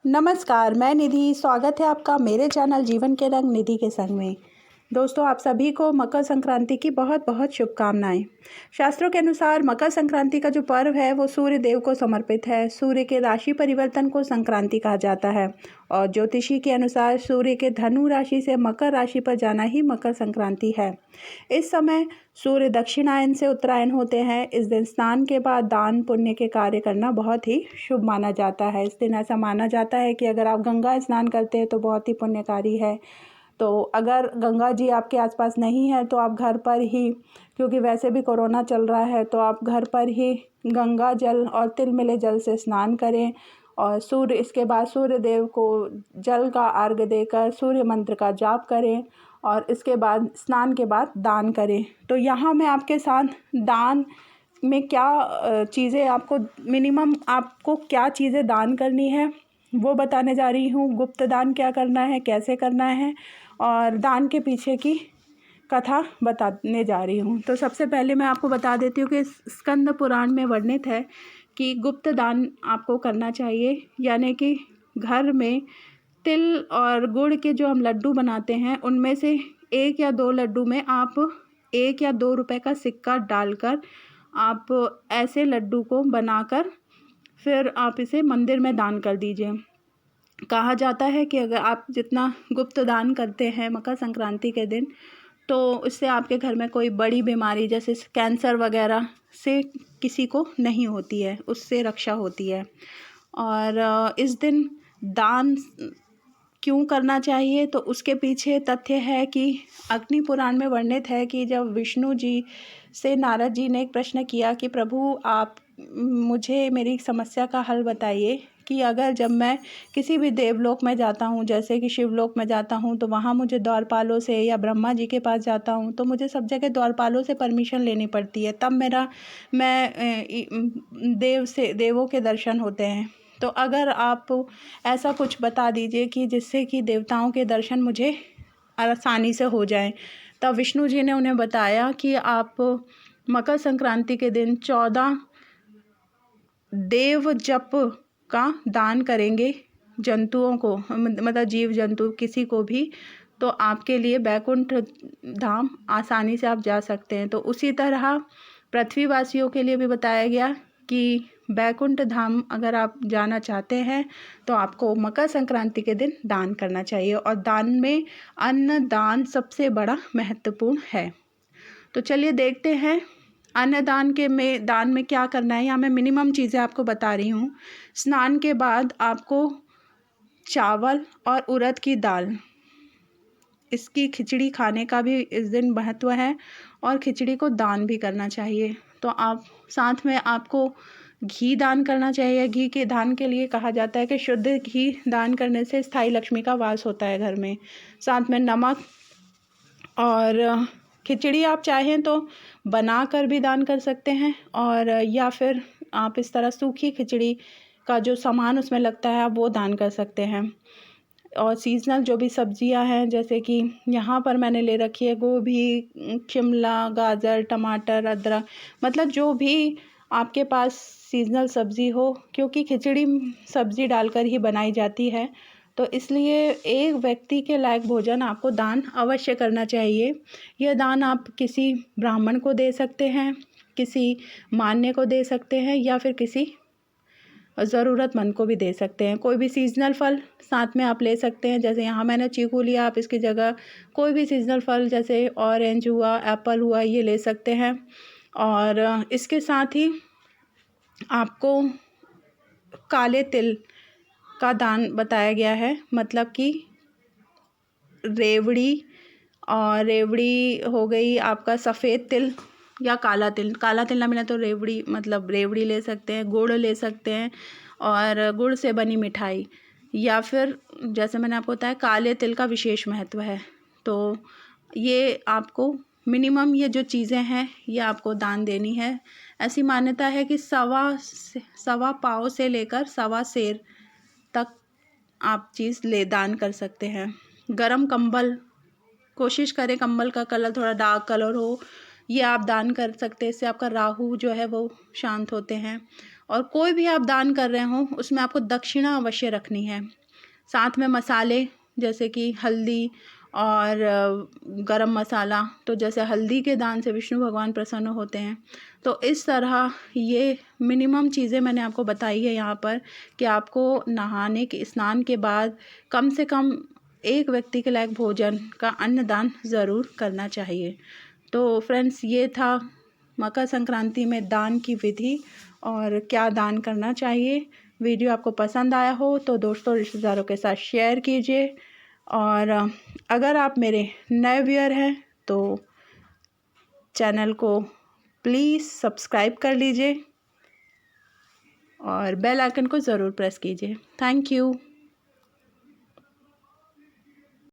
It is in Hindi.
नमस्कार, मैं निधि। स्वागत है आपका मेरे चैनल जीवन के रंग निधि के संग में। दोस्तों, आप सभी को मकर संक्रांति की बहुत बहुत शुभकामनाएं। शास्त्रों के अनुसार मकर संक्रांति का जो पर्व है वो सूर्य देव को समर्पित है। सूर्य के राशि परिवर्तन को संक्रांति कहा जाता है और ज्योतिषी के अनुसार सूर्य के धनु राशि से मकर राशि पर जाना ही मकर संक्रांति है। इस समय सूर्य दक्षिणायन से उत्तरायण होते हैं। इस दिन स्नान के बाद दान पुण्य के कार्य करना बहुत ही शुभ माना जाता है। इस दिन ऐसा माना जाता है कि अगर आप गंगा स्नान करते हैं तो बहुत ही पुण्यकारी है। तो अगर गंगा जी आपके आसपास नहीं है तो आप घर पर ही, क्योंकि वैसे भी कोरोना चल रहा है, तो आप घर पर ही गंगा जल और तिल मिले जल से स्नान करें और इसके बाद सूर्य देव को जल का अर्घ्य देकर सूर्य मंत्र का जाप करें और इसके बाद स्नान के बाद दान करें। तो यहाँ मैं आपके साथ दान में क्या चीज़ें आपको क्या चीज़ें दान करनी है वो बताने जा रही हूँ। गुप्त दान क्या करना है, कैसे करना है और दान के पीछे की कथा बताने जा रही हूँ। तो सबसे पहले मैं आपको बता देती हूँ कि स्कंद पुराण में वर्णित है कि गुप्त दान आपको करना चाहिए, यानी कि घर में तिल और गुड़ के जो हम लड्डू बनाते हैं उनमें से 1 या 2 लड्डू में आप 1 या 2 रुपए का सिक्का डालकर आप ऐसे लड्डू को बनाकर फिर आप इसे मंदिर में दान कर दीजिए। कहा जाता है कि अगर आप जितना गुप्त दान करते हैं मकर संक्रांति के दिन, तो इससे आपके घर में कोई बड़ी बीमारी जैसे कैंसर वगैरह से किसी को नहीं होती है, उससे रक्षा होती है। और इस दिन दान क्यों करना चाहिए, तो उसके पीछे तथ्य है कि अग्नि पुराण में वर्णित है कि जब विष्णु जी से नारद जी ने एक प्रश्न किया कि प्रभु आप मुझे मेरी समस्या का हल बताइए कि अगर जब मैं किसी भी देवलोक में जाता हूँ, जैसे कि शिवलोक में जाता हूँ, तो वहाँ मुझे द्वारपालों से, या ब्रह्मा जी के पास जाता हूँ तो मुझे सब जगह द्वारपालों से परमिशन लेनी पड़ती है, तब देवों के दर्शन होते हैं। तो अगर आप ऐसा कुछ बता दीजिए कि जिससे कि देवताओं के दर्शन मुझे आसानी से हो जाएं। तब विष्णु जी ने उन्हें बताया कि आप मकर संक्रांति के दिन 14 देव जप का दान करेंगे जंतुओं को, मतलब जीव जंतु किसी को भी, तो आपके लिए बैकुंठ धाम आसानी से आप जा सकते हैं। तो उसी तरह पृथ्वीवासियों के लिए भी बताया गया कि बैकुंठ धाम अगर आप जाना चाहते हैं तो आपको मकर संक्रांति के दिन दान करना चाहिए और दान में अन्न दान सबसे बड़ा महत्वपूर्ण है। तो चलिए देखते हैं अन्नदान दान में क्या करना है। यहाँ मैं मिनिमम चीज़ें आपको बता रही हूँ। स्नान के बाद आपको चावल और उड़द की दाल, इसकी खिचड़ी खाने का भी इस दिन महत्व है और खिचड़ी को दान भी करना चाहिए। तो आप साथ में आपको घी दान करना चाहिए। घी के दान के लिए कहा जाता है कि शुद्ध घी दान करने से स्थायी लक्ष्मी का वास होता है घर में। साथ में नमक और खिचड़ी आप चाहें तो बना कर भी दान कर सकते हैं, और या फिर आप इस तरह सूखी खिचड़ी का जो सामान उसमें लगता है आप वो दान कर सकते हैं। और सीज़नल जो भी सब्जियां हैं, जैसे कि यहाँ पर मैंने ले रखी है गोभी, शिमला, गाजर, टमाटर, अदरक, मतलब जो भी आपके पास सीज़नल सब्ज़ी हो, क्योंकि खिचड़ी सब्ज़ी डालकर ही बनाई जाती है, तो इसलिए एक व्यक्ति के लायक भोजन आपको दान अवश्य करना चाहिए। यह दान आप किसी ब्राह्मण को दे सकते हैं, किसी मान्य को दे सकते हैं, या फिर किसी ज़रूरतमंद को भी दे सकते हैं। कोई भी सीज़नल फल साथ में आप ले सकते हैं, जैसे यहाँ मैंने चीकू लिया, आप इसकी जगह कोई भी सीज़नल फल जैसे ऑरेंज हुआ, एप्पल हुआ, ये ले सकते हैं। और इसके साथ ही आपको काले तिल का दान बताया गया है, मतलब कि रेवड़ी, और रेवड़ी हो गई आपका सफ़ेद तिल या काला तिल। काला तिल ना मिला तो रेवड़ी, मतलब रेवड़ी ले सकते हैं, गुड़ ले सकते हैं और गुड़ से बनी मिठाई, या फिर जैसे मैंने आपको बताया काले तिल का विशेष महत्व है। तो ये आपको मिनिमम ये जो चीज़ें हैं ये आपको दान देनी है। ऐसी मान्यता है कि सवा पाव से लेकर सवा सेर तक आप दान कर सकते हैं। गरम कंबल, कोशिश करें कंबल का कलर थोड़ा डार्क कलर हो, ये आप दान कर सकते हैं। इससे आपका राहु जो है वो शांत होते हैं। और कोई भी आप दान कर रहे हो उसमें आपको दक्षिणा अवश्य रखनी है। साथ में मसाले जैसे कि हल्दी और गरम मसाला, तो जैसे हल्दी के दान से विष्णु भगवान प्रसन्न होते हैं, तो इस तरह ये मिनिमम चीज़ें मैंने आपको बताई है यहाँ पर कि आपको नहाने के स्नान के बाद कम से कम एक व्यक्ति के लायक भोजन का अन्नदान ज़रूर करना चाहिए। तो फ्रेंड्स, ये था मकर संक्रांति में दान की विधि और क्या दान करना चाहिए। वीडियो आपको पसंद आया हो तो दोस्तों रिश्तेदारों के साथ शेयर कीजिए, और अगर आप मेरे नए व्यूअर हैं तो चैनल को प्लीज़ सब्सक्राइब कर लीजिए और बेल आइकन को ज़रूर प्रेस कीजिए। Thank you.